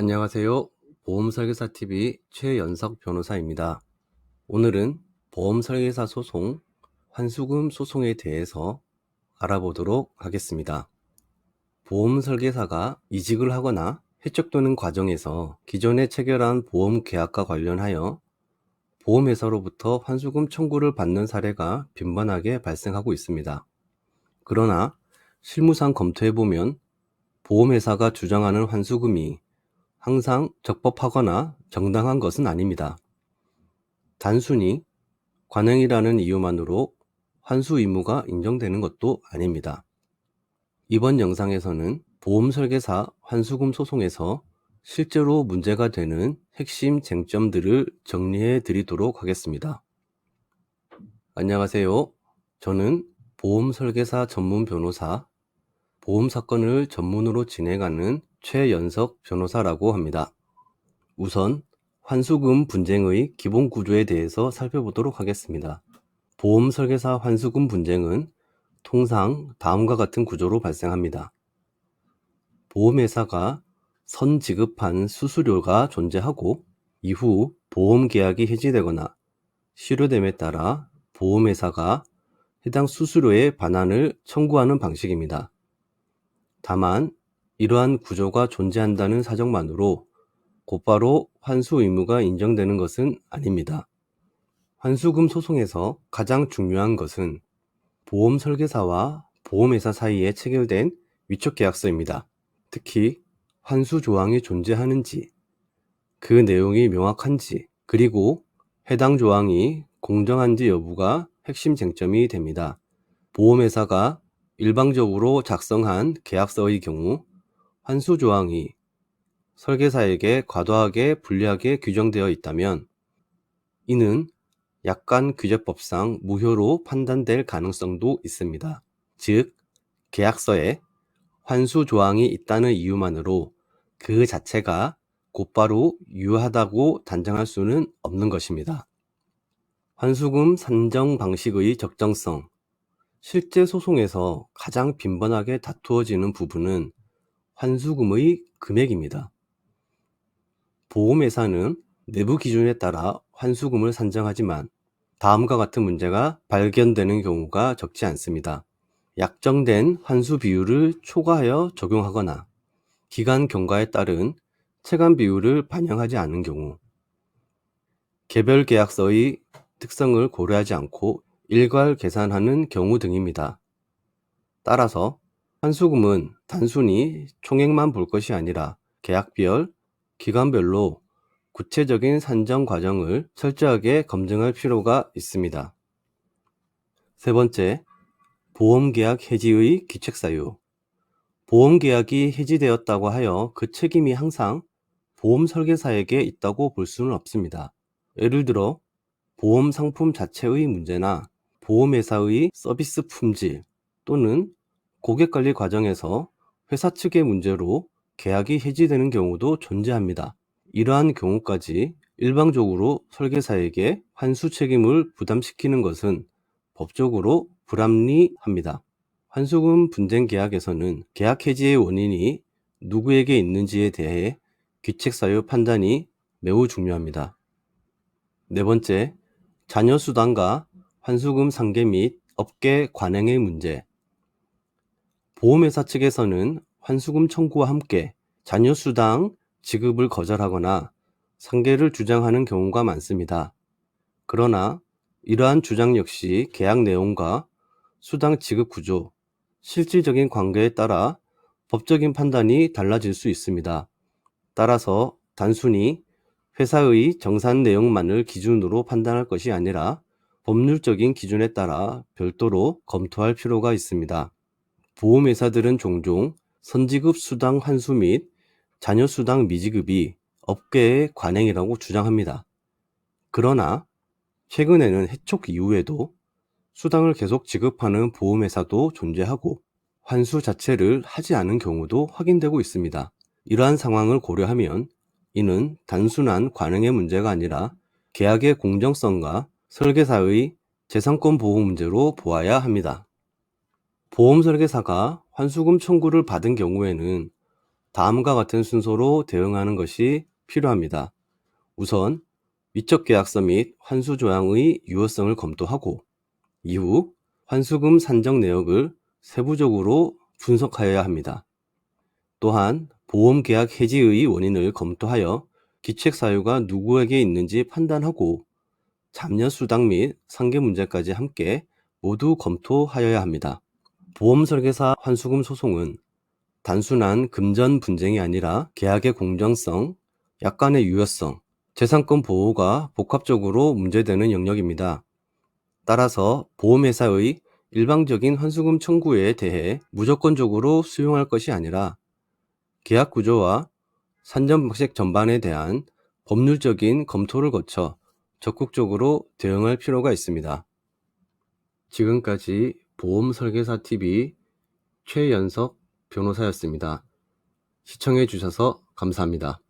안녕하세요. 보험설계사TV 최연석 변호사입니다. 오늘은 보험설계사 소송, 환수금 소송에 대해서 알아보도록 하겠습니다. 보험설계사가 이직을 하거나 해촉되는 과정에서 기존에 체결한 보험계약과 관련하여 보험회사로부터 환수금 청구를 받는 사례가 빈번하게 발생하고 있습니다. 그러나 실무상 검토해보면 보험회사가 주장하는 환수금이 항상 적법하거나 정당한 것은 아닙니다. 단순히 관행이라는 이유만으로 환수 의무가 인정되는 것도 아닙니다. 이번 영상에서는 보험설계사 환수금 소송에서 실제로 문제가 되는 핵심 쟁점들을 정리해 드리도록 하겠습니다. 안녕하세요. 저는 보험설계사 전문 변호사, 보험사건을 전문으로 진행하는 최연석 변호사라고 합니다. 우선 환수금 분쟁의 기본 구조에 대해서 살펴보도록 하겠습니다. 보험설계사 환수금 분쟁은 통상 다음과 같은 구조로 발생합니다. 보험회사가 선 지급한 수수료가 존재하고 이후 보험계약이 해지되거나 실효됨에 따라 보험회사가 해당 수수료의 반환을 청구하는 방식입니다. 다만 이러한 구조가 존재한다는 사정만으로 곧바로 환수 의무가 인정되는 것은 아닙니다. 환수금 소송에서 가장 중요한 것은 보험 설계사와 보험회사 사이에 체결된 위촉계약서입니다. 특히 환수 조항이 존재하는지, 그 내용이 명확한지, 그리고 해당 조항이 공정한지 여부가 핵심 쟁점이 됩니다. 보험회사가 일방적으로 작성한 계약서의 경우 환수 조항이 설계사에게 과도하게 불리하게 규정되어 있다면 이는 약관규제법상 무효로 판단될 가능성도 있습니다. 즉, 계약서에 환수 조항이 있다는 이유만으로 그 자체가 곧바로 유효하다고 단정할 수는 없는 것입니다. 환수금 산정 방식의 적정성. 실제 소송에서 가장 빈번하게 다투어지는 부분은 환수금의 금액입니다. 보험회사는 내부 기준에 따라 환수금을 산정하지만 다음과 같은 문제가 발견되는 경우가 적지 않습니다. 약정된 환수 비율을 초과하여 적용하거나 기간 경과에 따른 체감 비율을 반영하지 않은 경우, 개별 계약서의 특성을 고려하지 않고 일괄 계산하는 경우 등입니다. 따라서 환수금은 단순히 총액만 볼 것이 아니라 계약별, 기간별로 구체적인 산정 과정을 철저하게 검증할 필요가 있습니다. 세 번째, 보험계약 해지의 기책사유. 보험계약이 해지되었다고 하여 그 책임이 항상 보험설계사에게 있다고 볼 수는 없습니다. 예를 들어 보험 상품 자체의 문제나 보험회사의 서비스 품질 또는 고객관리 과정에서 회사 측의 문제로 계약이 해지되는 경우도 존재합니다. 이러한 경우까지 일방적으로 설계사에게 환수 책임을 부담시키는 것은 법적으로 불합리합니다. 환수금 분쟁 계약에서는 계약 해지의 원인이 누구에게 있는지에 대해 귀책사유 판단이 매우 중요합니다. 네 번째, 자녀수당과 환수금 상계 및 업계 관행의 문제. 보험회사 측에서는 환수금 청구와 함께 자녀수당 지급을 거절하거나 상계를 주장하는 경우가 많습니다. 그러나 이러한 주장 역시 계약 내용과 수당 지급 구조, 실질적인 관계에 따라 법적인 판단이 달라질 수 있습니다. 따라서 단순히 회사의 정산 내용만을 기준으로 판단할 것이 아니라 법률적인 기준에 따라 별도로 검토할 필요가 있습니다. 보험회사들은 종종 선지급 수당 환수 및 자녀수당 미지급이 업계의 관행이라고 주장합니다. 그러나 최근에는 해촉 이후에도 수당을 계속 지급하는 보험회사도 존재하고 환수 자체를 하지 않은 경우도 확인되고 있습니다. 이러한 상황을 고려하면 이는 단순한 관행의 문제가 아니라 계약의 공정성과 설계사의 재산권 보호 문제로 보아야 합니다. 보험 설계사가 환수금 청구를 받은 경우에는 다음과 같은 순서로 대응하는 것이 필요합니다. 우선 위촉 계약서 및 환수 조항의 유효성을 검토하고 이후 환수금 산정 내역을 세부적으로 분석하여야 합니다. 또한 보험 계약 해지의 원인을 검토하여 기책 사유가 누구에게 있는지 판단하고 잠여 수당 및 상계 문제까지 함께 모두 검토하여야 합니다. 보험 설계사 환수금 소송은 단순한 금전 분쟁이 아니라 계약의 공정성, 약관의 유효성, 재산권 보호가 복합적으로 문제되는 영역입니다. 따라서 보험회사의 일방적인 환수금 청구에 대해 무조건적으로 수용할 것이 아니라 계약 구조와 산정 방식 전반에 대한 법률적인 검토를 거쳐 적극적으로 대응할 필요가 있습니다. 지금까지 보험설계사TV 최연석 변호사였습니다. 시청해 주셔서 감사합니다.